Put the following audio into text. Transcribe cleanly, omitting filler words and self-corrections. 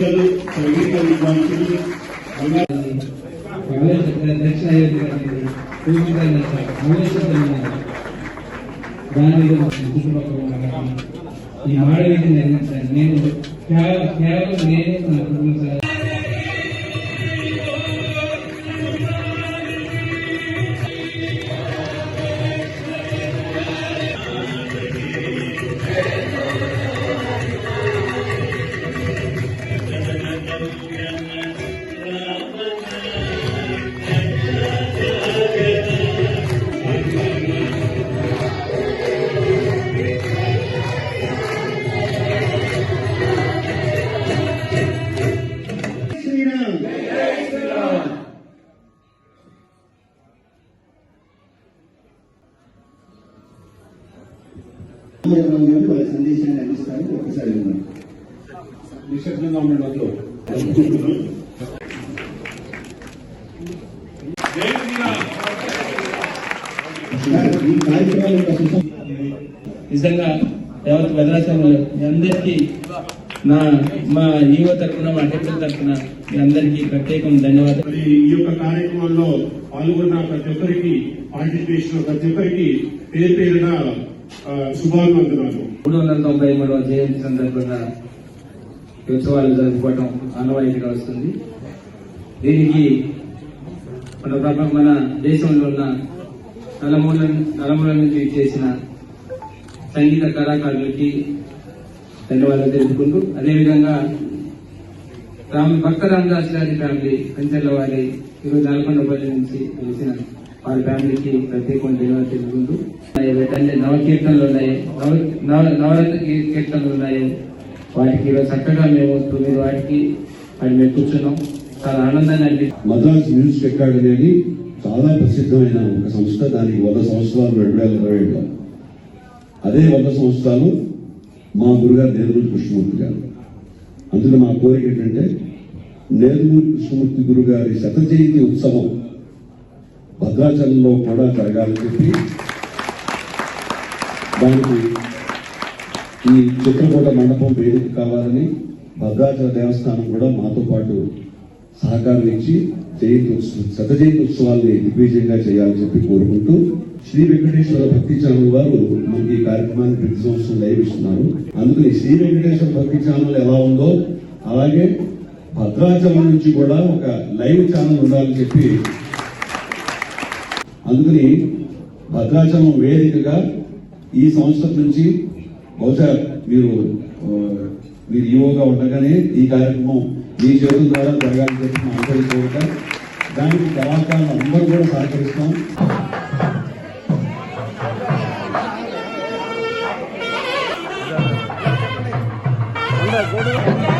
పెద్దలు సంగీత విద్వాంసులు ఈ మాడవీధిని నిర్మించాను. నేను కేవలం నేను నా కుటుంబ వాళ్ళ సందేశాన్ని అందిస్తారని ఒకసారి నిశ్శబ్దంగా ఉండడంలో ఈ కార్యక్రమాల కోసం నిజంగా యావత్ భద్రాచలంలో మీ అందరికీ మా యువ తరఫున మా టెంపుల్ తరఫున మీ అందరికీ ప్రత్యేకం ధన్యవాదాలు. ఈ యొక్క కార్యక్రమంలో పాల్గొన్న ప్రతి ఒక్కరికి పార్టిసిపేషన్ ప్రతి ఒక్కరికి పేరు పేరున శుభాభివందనాలు. 393వ జయంతి సందర్భంగా ఉత్సవాలు జరుపుకోవటం ఆనవాయితీగా వస్తుంది. దీనికి మన దేశంలో ఉన్న నలుమూల నుంచి చేసిన సంగీత కళాకారులకి ధన్యవాదాలు తెలుపుకుంటూ, అదేవిధంగా భక్త రామదాస్ గారి ఫ్యామిలీ కంచెల వారి ఈరోజు నల్గొండపల్లి నుంచి కలిసిన వారి ఫ్యామిలీకి ప్రత్యేకమైన ధన్యవాదాలు తెలుపుకుంటూ, నవకీర్తనలు ఉన్నాయి, నవరత్న కీర్తనలు ఉన్నాయి. వాటికి ఈరోజు చక్కగా మేము 9 వాటికి మేము కూర్చున్నాం. చాలా ఆనందాన్ని అనిపిస్తుంది. మద్రాస్ మ్యూజిక్ అకాడమీ అని చాలా ప్రసిద్ధమైన ఒక సంస్థ. దానికి 100 సంవత్సరాలు 2027లో. అదే 100 సంవత్సరాలు మా గురుగారు నేదుమూరి కృష్ణమూర్తి గారు. అందులో మా కోరిక ఏంటంటే నేదుమూరి కృష్ణమూర్తి గురుగారి 100వ జయంతి ఉత్సవం భద్రాచలంలో కూడా జరగాలని చెప్పి దానికి ఈ చిత్రకూట మండపం వేదిక కావాలని భద్రాచల దేవస్థానం కూడా మాతో పాటు సహకారం ఇచ్చి 100వ జయంతి ఉత్సవాల్ని దిగ్విజయంగా చేయాలని చెప్పి కోరుకుంటూ, శ్రీ వెంకటేశ్వర భక్తి ఛానల్ వారు మనకి ఈ కార్యక్రమాన్ని ప్రతి సంవత్సరం లైవ్ ఇస్తున్నారు. అందుకని శ్రీ వెంకటేశ్వర భక్తి ఛానల్ ఎలా ఉందో అలాగే భద్రాచలం నుంచి కూడా ఒక లైవ్ ఛానల్ ఉండాలని చెప్పి, అందుకని భద్రాచలం వేదికగా ఈ సంవత్సరం నుంచి బహుశా మీరు ఈవోగా ఉండగానే ఈ కార్యక్రమం మీ చేతుల ద్వారా జరగాలని చెప్పి మా అందరి కోరిక. దానికి కళాకారులు అందరూ కూడా సహకరిస్తాం. Good.